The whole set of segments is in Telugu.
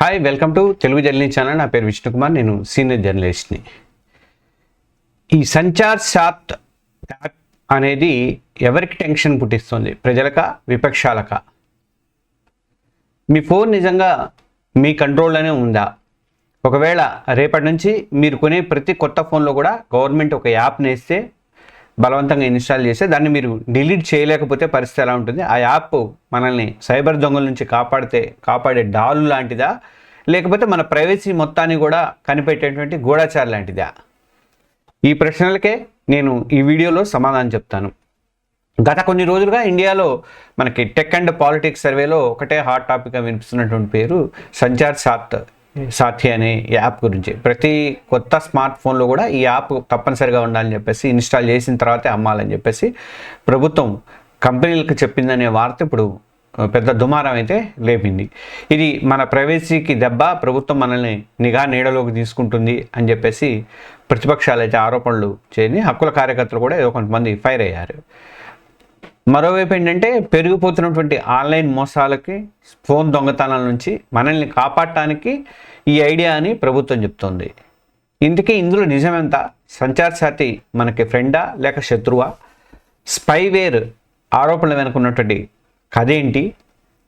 Hi welcome to Telugu journalist channel. నా పేరు విష్ణుకుమార్, నేను సీనియర్ జర్నలిస్ట్ని. ఈ సంచార్ సాత్ యాప్ అనేది ఎవరికి టెన్షన్ పుట్టిస్తుంది? ప్రజలక, విపక్షాలక? మీ ఫోన్ నిజంగా మీ కంట్రోల్లోనే ఉందా? ఒకవేళ రేపటి నుంచి మీరు కొనే ప్రతి కొత్త ఫోన్లో కూడా గవర్నమెంట్ ఒక యాప్ని వేస్తే, బలవంతంగా ఇన్స్టాల్ చేస్తే దాన్ని మీరు డిలీట్ చేయలేకపోతే పరిస్థితి ఎలా ఉంటుంది? ఆ యాప్ మనల్ని సైబర్ దొంగల నుంచి కాపాడే డాలు లాంటిదా, లేకపోతే మన ప్రైవసీ మొత్తాన్ని కూడా కనిపెట్టేటువంటి గూఢచారి లాంటిదా? ఈ ప్రశ్నలకే నేను ఈ వీడియోలో సమాధానం చెప్తాను. గత కొన్ని రోజులుగా ఇండియాలో మనకి టెక్ అండ్ పాలిటిక్స్ సర్వేలో ఒకటే హాట్ టాపిక్గా వినిపిస్తున్నటువంటి పేరు సంచార్ సాథి అనే యాప్ గురించి. ప్రతి కొత్త స్మార్ట్ ఫోన్లో కూడా ఈ యాప్ తప్పనిసరిగా ఉండాలని చెప్పేసి, ఇన్స్టాల్ చేసిన తర్వాతే అమ్మాలని చెప్పేసి ప్రభుత్వం కంపెనీలకు చెప్పిందనే వార్త ఇప్పుడు పెద్ద దుమారం అయితే లేపింది. ఇది మన ప్రైవసీకి దెబ్బ, ప్రభుత్వం మనల్ని నిఘా నీడలోకి తీసుకుంటుంది అని చెప్పేసి ప్రతిపక్షాలు అయితే ఆరోపణలు చేయని, హక్కుల కార్యకర్తలు కూడా ఏదో కొంతమంది ఫైర్ అయ్యారు. మరోవైపు ఏంటంటే, పెరిగిపోతున్నటువంటి ఆన్లైన్ మోసాలకి, ఫోన్ దొంగతనాల నుంచి మనల్ని కాపాడటానికి ఈ ఐడియా అని ప్రభుత్వం చెప్తోంది. ఇందుకే ఇందులో నిజమెంత? సంచార్ సాథి మనకి ఫ్రెండా లేక శత్రువా? స్పైవేర్ ఆరోపణలు వెనుకున్నటువంటి కథ ఏంటి?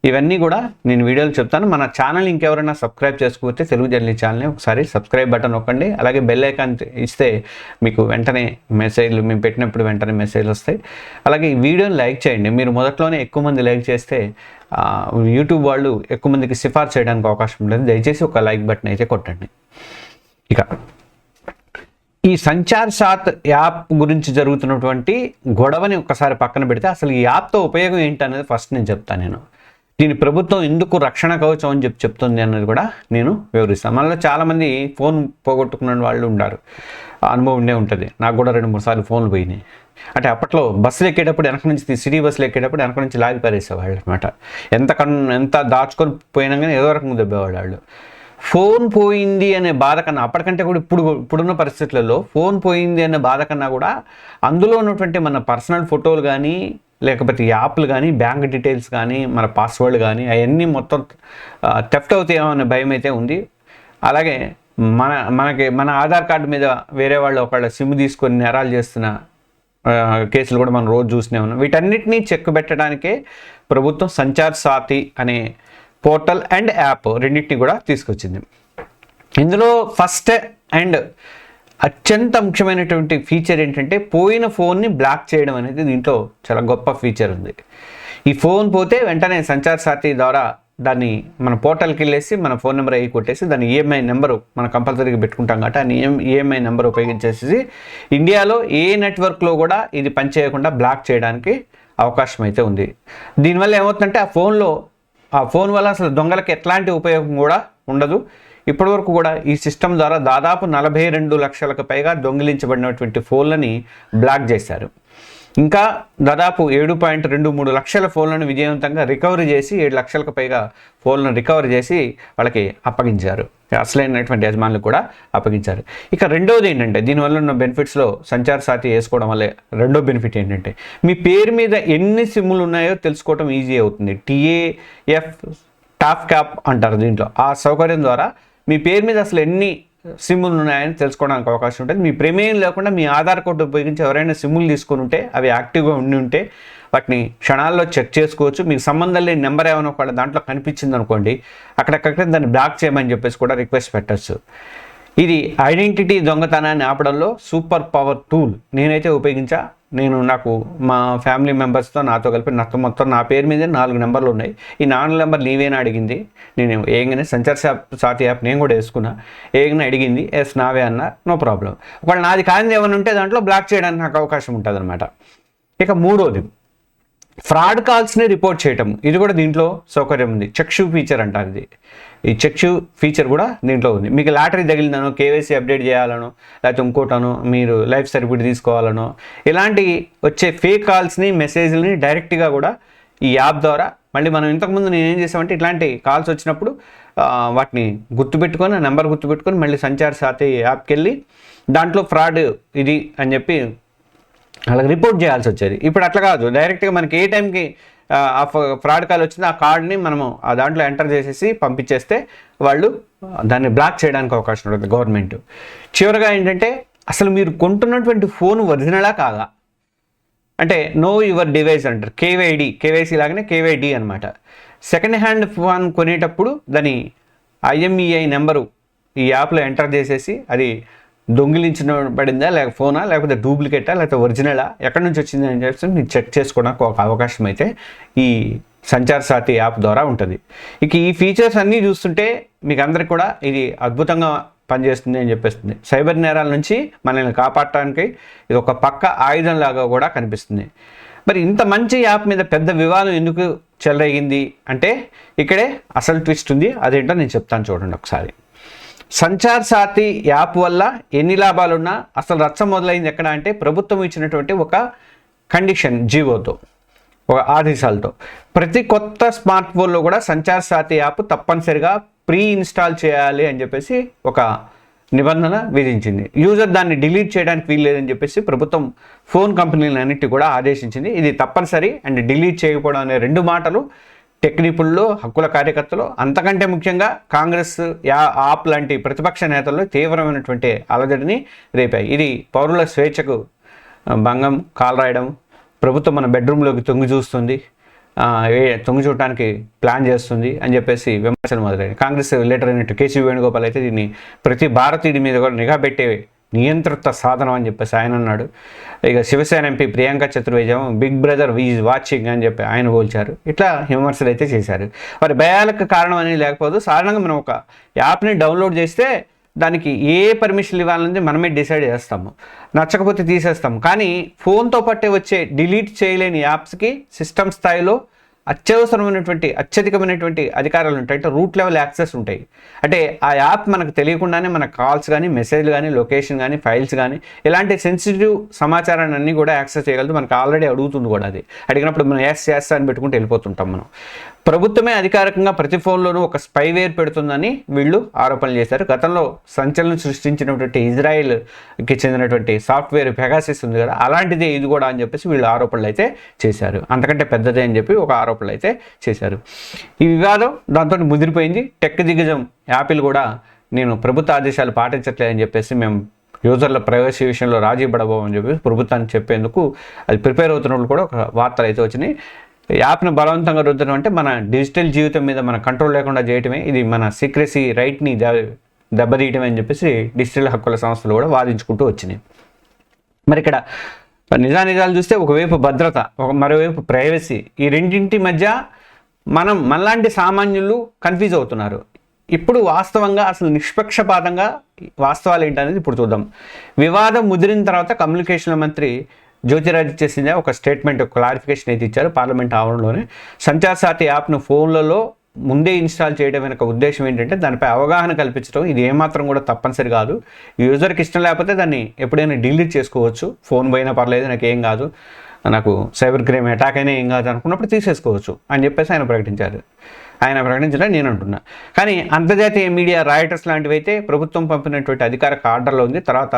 ఇవన్నీ కూడా నేను వీడియోలో చెప్తాను. మన ఛానల్ ఇంకెవరైనా సబ్స్క్రైబ్ చేసుకోకపోతే తెలుగు జర్నలిస్ట్ ఛానల్ని ఒకసారి సబ్స్క్రైబ్ బటన్ నొక్కండి. అలాగే బెల్ ఐకాన్ ఇస్తే మీకు వెంటనే మెసేజ్లు, మేము పెట్టినప్పుడు వెంటనే మెసేజ్లు వస్తాయి. అలాగే ఈ వీడియోని లైక్ చేయండి. మీరు మొదట్లోనే ఎక్కువ మంది లైక్ చేస్తే యూట్యూబ్ వాళ్ళు ఎక్కువ మందికి సిఫార్సు చేయడానికి అవకాశం ఉంటుంది. దయచేసి ఒక లైక్ బటన్ అయితే కొట్టండి. ఇక ఈ సంచార్ సాత్ యాప్ గురించి జరుగుతున్నటువంటి గొడవని ఒక్కసారి పక్కన పెడితే, అసలు ఈ యాప్తో ఉపయోగం ఏంటి అనేది ఫస్ట్ నేను చెప్తాను. దీని ప్రభుత్వం ఎందుకు రక్షణ కవచం అని చెప్తుంది అన్నది కూడా నేను వివరిస్తాను. మనలో చాలామంది ఫోన్ పోగొట్టుకున్న వాళ్ళు ఉంటారు, అనుభవం ఉండే ఉంటుంది. నాకు కూడా 2-3 సార్లు ఫోన్లు పోయినాయి. అంటే అప్పట్లో బస్సులు ఎక్కేటప్పుడు వెనక నుంచి, సిటీ బస్సులు ఎక్కేటప్పుడు వెనక నుంచి లాగి పారేసేవాళ్ళు అనమాట. ఎంత దాచుకొని పోయినా కానీ ఏదో రకంగా దెబ్బేవాళ్ళు వాళ్ళు. ఫోన్ పోయింది అనే బాధ కన్నా, అప్పటికంటే కూడా ఇప్పుడున్న పరిస్థితులలో ఫోన్ పోయింది అనే బాధ కన్నా కూడా అందులో ఉన్నటువంటి మన పర్సనల్ ఫోటోలు కానీ, లేకపోతే యాప్లు కానీ, బ్యాంక్ డీటెయిల్స్ కానీ, మన పాస్వర్డ్ కానీ అవన్నీ మొత్తం థెఫ్ట్ అవుతాయేమో అనే భయం అయితే ఉంది. అలాగే మన ఆధార్ కార్డు మీద వేరే వాళ్ళు ఒకళ్ళ సిమ్ తీసుకొని నేరాలు చేస్తున్న కేసులు కూడా మనం రోజు చూస్తూనే ఉన్నాం. వీటన్నిటినీ చెక్ పెట్టడానికే ప్రభుత్వం సంచార్ సాథి అనే పోర్టల్ అండ్ యాప్ రెండింటిని కూడా తీసుకొచ్చింది. ఇందులో ఫస్ట్ అండ్ అత్యంత ముఖ్యమైనటువంటి ఫీచర్ ఏంటంటే, పోయిన ఫోన్ని బ్లాక్ చేయడం అనేది దీంట్లో చాలా గొప్ప ఫీచర్ ఉంది. ఈ ఫోన్ పోతే వెంటనే సంచార్ సాథి ద్వారా దాన్ని మన పోర్టల్కి వెళ్ళేసి మన ఫోన్ నెంబర్ అయ్యి కొట్టేసి, దాని ఈఎంఐ నెంబరు మనం కంపల్సరీగా పెట్టుకుంటాం కాబట్టి ఆ ఈఎంఐ నెంబర్ ఉపయోగించేసి ఇండియాలో ఏ నెట్వర్క్లో కూడా ఇది పనిచేయకుండా బ్లాక్ చేయడానికి అవకాశం అయితే ఉంది. దీనివల్ల ఏమవుతుందంటే, ఆ ఫోన్ వల్ల అసలు దొంగలకి ఎట్లాంటి ఉపయోగం కూడా ఉండదు. ఇప్పటివరకు కూడా ఈ సిస్టమ్ ద్వారా దాదాపు 42 లక్షలకు పైగా దొంగిలించబడినటువంటి ఫోన్లని బ్లాక్ చేశారు. ఇంకా దాదాపు 7.23 లక్షల ఫోన్లను విజయవంతంగా రికవరీ చేసి 7 లక్షలకు పైగా ఫోన్లను రికవరీ చేసి వాళ్ళకి అప్పగించారు. అసలైనటువంటి యజమానులకు కూడా అప్పగించారు. ఇక రెండవది ఏంటంటే, దీనివల్ల ఉన్న బెనిఫిట్స్లో సంచార్ సాథి వేసుకోవడం వల్ల రెండో బెనిఫిట్ ఏంటంటే, మీ పేరు మీద ఎన్ని సిమ్ములు ఉన్నాయో తెలుసుకోవడం ఈజీ అవుతుంది. టాప్ క్యాప్ అంటారు దీంట్లో. ఆ సౌకర్యం ద్వారా మీ పేరు మీద అసలు ఎన్ని సిమ్ములు ఉన్నాయని తెలుసుకోవడానికి అవకాశం ఉంటుంది. మీ ప్రమేయం లేకుండా మీ ఆధార్ కార్డు ఉపయోగించి ఎవరైనా సిమ్ములు తీసుకొని ఉంటే, అవి యాక్టివ్గా ఉండి ఉంటే వాటిని క్షణాల్లో చెక్ చేసుకోవచ్చు. మీకు సంబంధం లేని నెంబర్ ఏమైనా ఒకవేళ దాంట్లో కనిపించింది అనుకోండి, అక్కడక్కడే దాన్ని బ్లాక్ చేయమని చెప్పేసి కూడా రిక్వెస్ట్ పెట్టచ్చు. ఇది ఐడెంటిటీ దొంగతనాన్ని ఆపడంలో సూపర్ పవర్ టూల్. నేనైతే నాకు మా ఫ్యామిలీ మెంబర్స్తో నాతో కలిపి మొత్తం నా పేరు మీద 4 నెంబర్లు ఉన్నాయి. ఈ 4 నెంబర్లు నీవేనా అడిగింది. నేను ఏంగానే సంచార్ సాథి యాప్ నేను కూడా వేసుకున్నా. ఏంగానే అడిగింది, ఎస్ నావే అన్నా, నో ప్రాబ్లం. ఒకవేళ నాది కానిది ఏమైనా ఉంటే దాంట్లో బ్లాక్ చేయడానికి నాకు అవకాశం ఉంటుంది అనమాట. ఇక మూడోది, ఫ్రాడ్ కాల్స్ని రిపోర్ట్ చేయటం. ఇది కూడా దీంట్లో సౌకర్యం ఉంది. చెక్షు ఫీచర్ అంటారు ఇది. ఈ చెక్షు ఫీచర్ కూడా దీంట్లో ఉంది. మీకు లాటరీ తగిలిందనో, కేవైసీ అప్డేట్ చేయాలనో, లేకపోతే ఇంకోటనో, మీరు లైఫ్ సర్టిఫికేట్ తీసుకోవాలనో, ఇలాంటి వచ్చే ఫేక్ కాల్స్ని, మెసేజ్ని డైరెక్ట్గా కూడా ఈ యాప్ ద్వారా, మళ్ళీ మనం ఇంతకుముందు నేను ఏం చేసామంటే, ఇట్లాంటి కాల్స్ వచ్చినప్పుడు వాటిని గుర్తుపెట్టుకొని, ఆ నెంబర్ గుర్తుపెట్టుకొని మళ్ళీ సంచార్ సాథి యాప్కి వెళ్ళి దాంట్లో ఫ్రాడ్ ఇది అని చెప్పి అలాగే రిపోర్ట్ చేయాల్సి వచ్చేది. ఇప్పుడు అట్లా కాదు, డైరెక్ట్గా మనకి ఏ టైంకి ఫ్రాడ్ కాల్ వచ్చింది, ఆ కార్డ్ని మనము ఆ దాంట్లో ఎంటర్ చేసేసి పంపించేస్తే వాళ్ళు దాన్ని బ్లాక్ చేయడానికి అవకాశం ఉంటుంది గవర్నమెంట్. చివరిగా ఏంటంటే అసలు మీరు కొంటున్నటువంటి ఫోన్ ఒరిజినలా కాదా అంటే నో యువర్ డివైస్ అంటారు, కేవైసీ లాగానే కేవైడి అనమాట. సెకండ్ హ్యాండ్ ఫోన్ కొనేటప్పుడు దాని ఐఎంఈఐ నెంబరు ఈ యాప్లో ఎంటర్ చేసేసి అది దొంగిలించబడిందా ఫోనా లేకపోతే డూప్లికేటా లేకపోతే ఒరిజినలా ఎక్కడి నుంచి వచ్చింది అని చెప్పి మీరు చెక్ చేసుకోవడానికి ఒక అవకాశం అయితే ఈ సంచార్ సాథి యాప్ ద్వారా ఉంటుంది. ఇక ఈ ఫీచర్స్ అన్నీ చూస్తుంటే మీకు అందరికి కూడా ఇది అద్భుతంగా పనిచేస్తుంది అని చెప్పేస్తుంది. సైబర్ నేరాల నుంచి మనల్ని కాపాడటానికి ఇది ఒక పక్క ఆయుధంలాగా కూడా కనిపిస్తుంది. మరి ఇంత మంచి యాప్ మీద పెద్ద వివాదం ఎందుకు చెలరేగింది అంటే ఇక్కడే అసలు ట్విస్ట్ ఉంది. అదేంటో నేను చెప్తాను చూడండి ఒకసారి. సంచార్ సాథి యాప్ వల్ల ఎన్ని లాభాలున్నా అసలు రచ్చ మొదలైంది ఎక్కడ అంటే ప్రభుత్వం ఇచ్చినటువంటి ఒక కండిషన్ జీవోతో, ఒక ఆదేశాలతో ప్రతి కొత్త స్మార్ట్ ఫోన్లో కూడా సంచార్ సాథి యాప్ తప్పనిసరిగా ప్రీ ఇన్స్టాల్ చేయాలి అని చెప్పేసి ఒక నిబంధన విధించింది. యూజర్ దాన్ని డిలీట్ చేయడానికి వీల్లేదని చెప్పేసి ప్రభుత్వం ఫోన్ కంపెనీలన్నిటి కూడా ఆదేశించింది. ఇది తప్పనిసరి అండ్ డిలీట్ చేయకపోవడం అనే రెండు మాటలు టెక్ నిపుణులు, హక్కుల కార్యకర్తలు, అంతకంటే ముఖ్యంగా కాంగ్రెస్ ఆప్ లాంటి ప్రతిపక్ష నేతల్లో తీవ్రమైనటువంటి అలజడిని రేపాయి. ఇది పౌరుల స్వేచ్ఛకు భంగం కాలరాయడం, ప్రభుత్వం మన బెడ్రూమ్లోకి తొంగి చూస్తుంది, తొంగి చూడటానికి ప్లాన్ చేస్తుంది అని చెప్పేసి విమర్శలు మొదలయ్యాయి. కాంగ్రెస్ లీడర్ అయినట్టు కేసీ వేణుగోపాల్ అయితే దీన్ని ప్రతి భారతీయుడి మీద కూడా నిఘా పెట్టే నియంత్రిత సాధనం అని చెప్పేసి ఆయన అన్నాడు. ఇక Shiv Sena MP Priyanka Chaturvedi big brother is watching అని చెప్పి ఆయన పోల్చారు. ఇట్లా విమర్శలు అయితే చేశారు. వారి భయాలకు కారణం అనేది లేకపోదు. సాధారణంగా మనం ఒక యాప్ని డౌన్లోడ్ చేస్తే దానికి ఏ పర్మిషన్లు ఇవ్వాలనేది మనమే డిసైడ్ చేస్తాము, నచ్చకపోతే తీసేస్తాము. కానీ ఫోన్తో పట్టే వచ్చే డిలీట్ చేయలేని యాప్స్కి సిస్టమ్ స్థాయిలో అత్యధికమైనటువంటి అధికారాలు ఉంటాయి. అంటే రూట్ లెవెల్ యాక్సెస్ ఉంటాయి. అంటే ఆ యాప్ మనకు తెలియకుండానే మన కాల్స్ కానీ, మెసేజ్లు కానీ, లొకేషన్ కానీ, ఫైల్స్ కానీ ఇలాంటి సెన్సిటివ్ సమాచారాన్ని అన్నీ కూడా యాక్సెస్ చేయగలదు. మనకు ఆల్రెడీ అడుగుతుంది కూడా. అది అడిగినప్పుడు మనం ఎస్ అని పెట్టుకుంటూ వెళ్ళిపోతుంటాం మనం. ప్రభుత్వమే అధికారికంగా ప్రతి ఫోన్లోనూ ఒక స్పైవేర్ పెడుతుందని వీళ్ళు ఆరోపణలు చేశారు. గతంలో సంచలనం సృష్టించినటువంటి ఇజ్రాయెల్కి చెందినటువంటి సాఫ్ట్వేర్ పెగాసిస్ ఉంది కదా, అలాంటిదే ఇది కూడా అని చెప్పేసి వీళ్ళు ఆరోపణలు అయితే చేశారు. అంతకంటే పెద్దదే అని చెప్పి ఒక ఆరోపణలు అయితే చేశారు. ఈ వివాదం దాంతో ముదిరిపోయింది. టెక్ దిగ్గజం యాపిల్ కూడా నేను ప్రభుత్వ ఆదేశాలు పాటించట్లేదని చెప్పేసి మేము యూజర్ల ప్రైవసీ విషయంలో రాజీ పడబోమని చెప్పి ప్రభుత్వానికి చెప్పేందుకు అది ప్రిపేర్ అవుతున్నప్పుడు కూడా ఒక వార్తలు అయితే వచ్చినాయి. యాప్ను బలవంతంగా రుద్దడం అంటే మన డిజిటల్ జీవితం మీద మన కంట్రోల్ లేకుండా చేయటమే, ఇది మన సీక్రెసీ రైట్ని దెబ్బతీయటమే అని చెప్పేసి డిజిటల్ హక్కుల సంస్థలు కూడా వాదించుకుంటూ వచ్చినాయి. మరి ఇక్కడ నిజాలు చూస్తే ఒకవైపు భద్రత, మరోవైపు ప్రైవసీ, ఈ రెండింటి మధ్య మనలాంటి సామాన్యులు కన్ఫ్యూజ్ అవుతున్నారు. ఇప్పుడు వాస్తవంగా అసలు నిష్పక్షపాతంగా వాస్తవాలు ఏంటనేది ఇప్పుడు చూద్దాం. వివాదం ముదిరిన తర్వాత కమ్యూనికేషన్ల మంత్రి జ్యోతిరాదిత్య సింధియా ఒక స్టేట్మెంట్, క్లారిఫికేషన్ అయితే ఇచ్చారు పార్లమెంట్ ఆవరణలోనే. సంచార్ సాథి యాప్ను ఫోన్లలో ముందే ఇన్స్టాల్ చేయడం వెనక ఉద్దేశం ఏంటంటే దానిపై అవగాహన కల్పించడం. ఇది ఏమాత్రం కూడా తప్పనిసరి కాదు. యూజర్కి ఇష్టం లేకపోతే దాన్ని ఎప్పుడైనా డిలీట్ చేసుకోవచ్చు. ఫోన్ పోయినా పర్లేదు, నాకు ఏం కాదు, నాకు సైబర్ క్రైమ్ అటాక్ అయినా ఏం కాదు అనుకున్నప్పుడు తీసేసుకోవచ్చు అని చెప్పేసి ఆయన ప్రకటించారు. ఆయన ప్రకటించడం నేను అంటున్నా. కానీ మీడియా రాయిటర్స్ లాంటివి అయితే ప్రభుత్వం పంపినటువంటి అధికారిక ఆర్డర్లో ఉంది. తర్వాత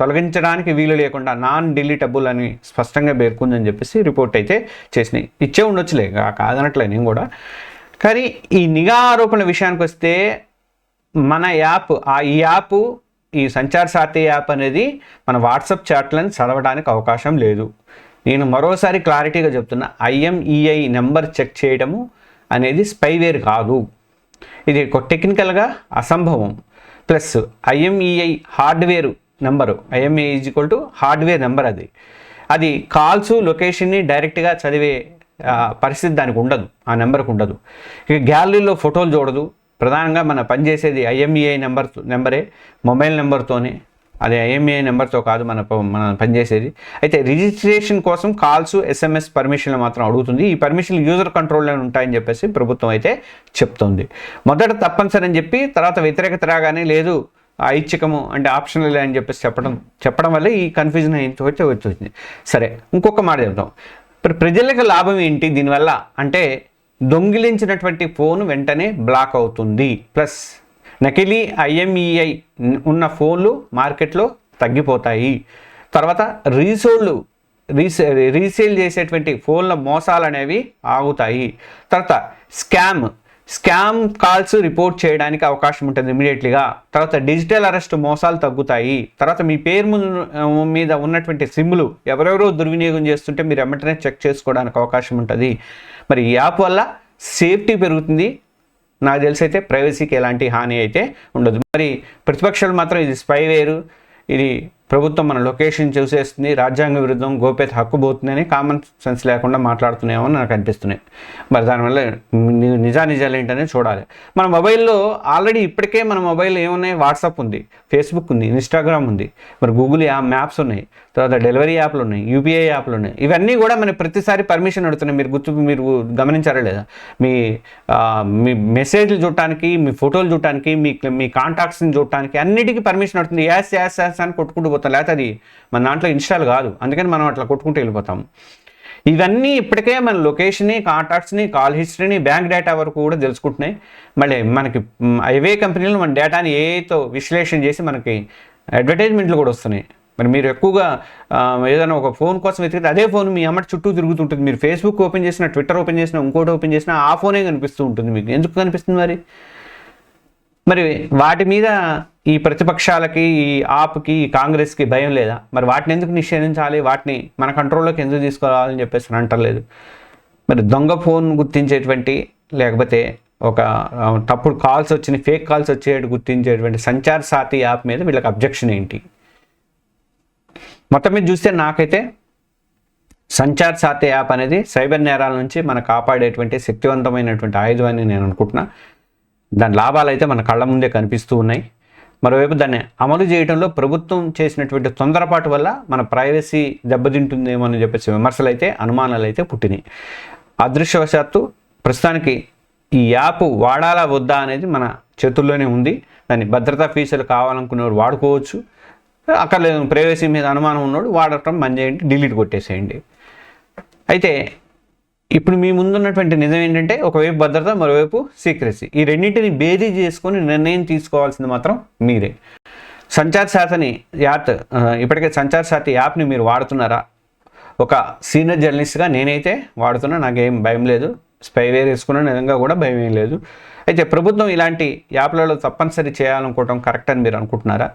తొలగించడానికి వీలు లేకుండా నాన్ డిలీటబుల్ అని స్పష్టంగా పేర్కొందని చెప్పేసి రిపోర్ట్ అయితే చేసినాయి. ఇచ్చే ఉండొచ్చులే, కాదనట్లే నేను కూడా. కానీ ఈ నిఘా ఆరోపణల విషయానికి వస్తే మన యాప్ ఈ సంచార్ సాథి యాప్ అనేది మన వాట్సాప్ చాట్లను చదవడానికి అవకాశం లేదు. నేను మరోసారి క్లారిటీగా చెప్తున్నా, ఐఎంఈఐ నెంబర్ చెక్ చేయడము అనేది స్పైవేర్ కాదు. ఇది టెక్నికల్గా అసంభవం. Plus IMEI hardware number, IMEI = hardware number. అది కాల్స్, లొకేషన్ని డైరెక్ట్గా చదివే పరిస్థితి దానికి ఉండదు, ఆ నెంబర్కి ఉండదు. ఇక గ్యాలరీలో ఫోటోలు చూడదు. ప్రధానంగా మనం పనిచేసేది ఐఎంఈఐ నెంబరే, మొబైల్ నెంబర్తోనే. అది ఐఎంఈఐ నెంబర్తో కాదు మనం పనిచేసేది. అయితే రిజిస్ట్రేషన్ కోసం కాల్స్, SMS పర్మిషన్లు మాత్రం అడుగుతుంది. ఈ పర్మిషన్లు యూజర్ కంట్రోల్లో ఉంటాయని చెప్పేసి ప్రభుత్వం అయితే చెప్తుంది. మొదట తప్పనిసరి అని చెప్పి తర్వాత వ్యతిరేకత రాగానే లేదు, ఐచ్ఛికము అంటే ఆప్షనల్ అని చెప్పేసి చెప్పడం వల్ల ఈ కన్ఫ్యూజన్ వచ్చింది. సరే, ఇంకొక మాట చెప్తాం. ప్రజలకు లాభం ఏంటి దీనివల్ల అంటే దొంగిలించినటువంటి ఫోన్ వెంటనే బ్లాక్ అవుతుంది. ప్లస్ నకిలీ ఐఎంఈఐ ఉన్న ఫోన్లు మార్కెట్లో తగ్గిపోతాయి. తర్వాత రీసోల్డ్ రీసేల్ చేసేటువంటి ఫోన్ల మోసాలు అనేవి ఆగుతాయి. తర్వాత స్కామ్ కాల్స్ రిపోర్ట్ చేయడానికి అవకాశం ఉంటుంది ఇమీడియట్లీగా. తర్వాత డిజిటల్ అరెస్ట్ మోసాలు తగ్గుతాయి. తర్వాత మీ పేరు మీద ఉన్నటువంటి సిమ్లు ఎవరెవరో దుర్వినియోగం చేస్తుంటే మీరు వెంటనే చెక్ చేసుకోవడానికి అవకాశం ఉంటుంది. మరి ఈ యాప్ వల్ల సేఫ్టీ పెరుగుతుంది. నాకు తెలిసి అయితే ప్రైవసీకి ఎలాంటి హాని అయితే ఉండదు. మరి ప్రతిపక్షాలు మాత్రం ఇది స్పైవేరు, ఇది ప్రభుత్వం మన లొకేషన్ చూసేస్తుంది, రాజ్యాంగ విరుద్ధం, గోప్యత హక్కు పోతుందని కామన్ సెన్స్ లేకుండా మాట్లాడుతున్నామని నాకు అనిపిస్తున్నాయి. మరి దానివల్ల నిజాలు ఏంటనే చూడాలి. మన మొబైల్లో ఆల్రెడీ ఇప్పటికే మన మొబైల్లో ఏమున్నాయి, వాట్సాప్ ఉంది, ఫేస్బుక్ ఉంది, ఇన్స్టాగ్రామ్ ఉంది, మరి గూగుల్ మ్యాప్స్ ఉన్నాయి, తర్వాత డెలివరీ యాప్లు ఉన్నాయి, యూపీఐ యాప్లు ఉన్నాయి. ఇవన్నీ కూడా మనకి ప్రతిసారి పర్మిషన్ అడుగుతున్నాయి. మీరు గమనించారా లేదా? మీ మెసేజ్లు చూడటానికి, మీ ఫోటోలు చూడటానికి, మీ కాంటాక్ట్స్ని చూడటానికి అన్నిటికీ పర్మిషన్ అడుగుతుంది. యాస్ అని కొట్టుకుంటూ పోతాం. లేకపోతే అది మన దాంట్లో ఇన్స్టాల్ కాదు, అందుకని మనం అట్లా కొట్టుకుంటూ వెళ్ళిపోతాం. ఇవన్నీ ఇప్పటికే మన లొకేషన్ని, కాంటాక్ట్స్ని, కాల్ హిస్టరీని, బ్యాంక్ డేటా వరకు కూడా తెలుసుకుంటున్నాయి. మళ్ళీ మనకి అవే కంపెనీలు మన డేటాని ఏతో విశ్లేషణ చేసి మనకి అడ్వర్టైజ్మెంట్లు కూడా వస్తున్నాయి. మరి మీరు ఎక్కువగా ఏదైనా ఒక ఫోన్ కోసం వెతికితే అదే ఫోన్ మీ అమ్మటి చుట్టూ తిరుగుతుంటుంది. మీరు ఫేస్బుక్ ఓపెన్ చేసినా, ట్విట్టర్ ఓపెన్ చేసినా, ఇంకోటి ఓపెన్ చేసినా ఆ ఫోనే కనిపిస్తూ ఉంటుంది మీకు. ఎందుకు కనిపిస్తుంది మరి వాటి మీద ఈ ప్రతిపక్షాలకి, ఈ ఆప్కి, ఈ కాంగ్రెస్కి భయం లేదా? మరి వాటిని ఎందుకు నిషేధించాలి, వాటిని మన కంట్రోల్లోకి ఎందుకు తీసుకోవాలని చెప్పేసి అంటలేదు. మరి దొంగ ఫోన్ గుర్తించేటువంటి, లేకపోతే ఒక తప్పుడు కాల్స్ వచ్చిన, ఫేక్ కాల్స్ వచ్చేటి గుర్తించేటువంటి సంచార్ సాథి యాప్ మీద వీళ్ళకి అబ్జెక్షన్ ఏంటి? మొత్తం మీద చూస్తే నాకైతే సంచార్ సాథి యాప్ అనేది సైబర్ నేరాల నుంచి మనం కాపాడేటువంటి శక్తివంతమైనటువంటి ఆయుధం అని నేను అనుకుంటున్నా. దాని లాభాలు అయితే మన కళ్ళ ముందే కనిపిస్తూ ఉన్నాయి. మరోవైపు దాన్ని అమలు చేయడంలో ప్రభుత్వం చేసినటువంటి తొందరపాటు వల్ల మన ప్రైవసీ దెబ్బతింటుందేమో అని చెప్పేసి విమర్శలు అయితే, అనుమానాలు అయితే పుట్టినాయి. అదృష్టవశాత్తు ప్రస్తుతానికి ఈ యాప్ వాడాలా వద్దా అనేది మన చేతుల్లోనే ఉంది. దాన్ని భద్రతా ఫీచర్లు కావాలనుకునేవాడు వాడుకోవచ్చు, అక్కర్లేదు ప్రైవసీ మీద అనుమానం ఉన్నవాడు వాడటం బంద్ చేయండి, డిలీట్ కొట్టేసేయండి. అయితే ఇప్పుడు మీ ముందున్నటువంటి నిజం ఏంటంటే, ఒకవైపు భద్రత, మరోవైపు సీక్రెసీ. ఈ రెండింటిని బేరీ చేసుకొని నిర్ణయం తీసుకోవాల్సింది మాత్రం మీరే. సంచార్ సాథిని ఇప్పటికే సంచార్ సాథి యాప్ని మీరు వాడుతున్నారా? ఒక సీనియర్ జర్నలిస్ట్గా నేనైతే వాడుతున్నా, నాకేం భయం లేదు. స్పైవేర్ వేసుకున్న నిజంగా కూడా భయం ఏం లేదు. అయితే ప్రభుత్వం ఇలాంటి యాప్లలో తప్పనిసరి చేయాలనుకోవటం కరెక్ట్ అని మీరు అనుకుంటున్నారా?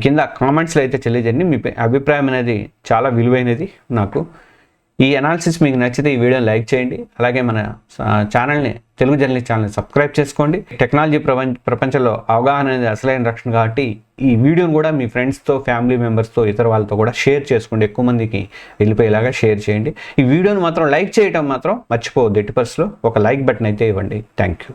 కింద కామెంట్స్లో అయితే తెలియజేయండి. మీ అభిప్రాయం అనేది చాలా విలువైనది నాకు. ఈ అనాలిసిస్ మీకు నచ్చితే ఈ వీడియోని లైక్ చేయండి. అలాగే మన ఛానల్ని, తెలుగు జర్నలిస్ట్ ఛానల్ని సబ్స్క్రైబ్ చేసుకోండి. టెక్నాలజీ ప్రపంచంలో అవగాహన అనేది అసలైన రక్షణ కాబట్టి ఈ వీడియోని కూడా మీ ఫ్రెండ్స్తో, ఫ్యామిలీ మెంబర్స్తో, ఇతర వాళ్ళతో కూడా షేర్ చేసుకోండి. ఎక్కువ మందికి వెళ్ళిపోయేలాగా షేర్ చేయండి. ఈ వీడియోని మాత్రం లైక్ చేయడం మాత్రం మర్చిపోవద్దు. ఎట్టి పరిస్థితుల్లో ఒక లైక్ బటన్ అయితే ఇవ్వండి. Thank you.